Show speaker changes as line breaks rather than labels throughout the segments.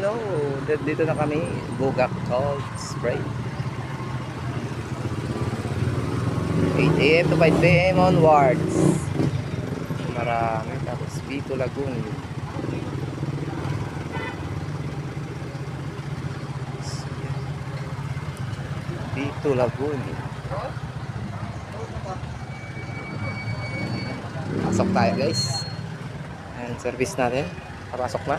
hello. Dito na kami. Bugak Cold Spray. 8 AM to 5 PM onwards. Marami. Tapos Vito Lagoon. Vito Lagoon. Pasok tayo guys. Ayan, service natin. Papasok na.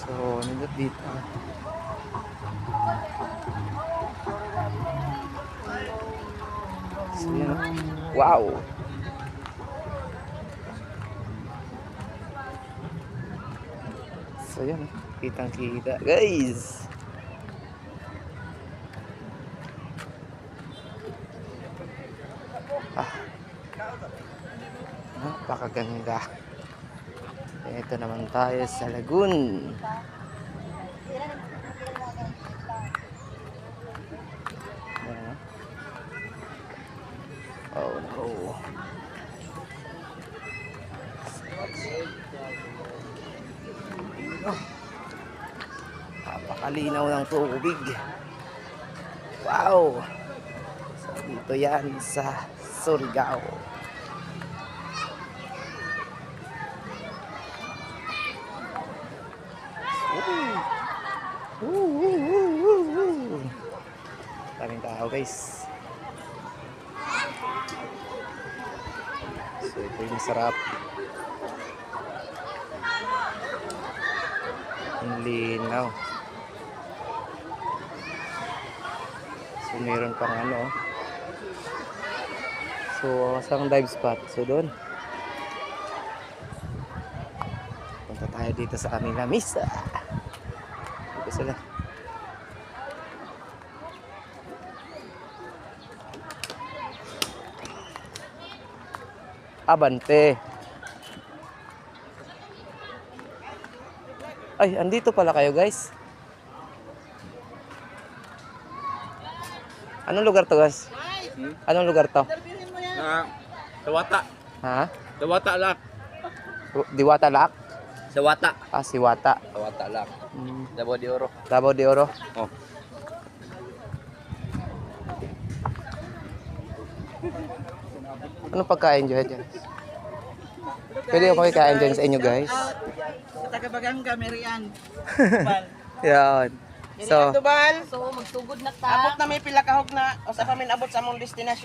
So, nandito dito. So, yan. Wow! So, yan. Kitang-kita. Guys! Napakaganda. Ito naman tayo sa Lagoon. Oh no. Napakalinaw ng tubig. Wow. So, dito yan sa Surigao. Daming tao guys. So ito yung sarap. Ang linaw. So meron pang ano. So isang dive spot. So doon. Punta tayo dito sa kanila misa. Dito sila. Abante. Ay, andito pala kayo guys. Anong lugar to guys? Anong lugar to?
Sawata.
Ha?
Sawata lak.
Diwata Lak?
Sawata.
Ah, Siwata.
Sawata lak. Davao de Oro.
Davao de Oro.
Oh.
Anong pagka-enjoy dyan? Pwede ako makikain dyan sa inyo guys.
Sa taga-Baganga, Merian.
Yan. So,
Dubal.
So, magsugod na ta.
Abot na may pila kahog na. O sa pamin abot sa among destinasyon.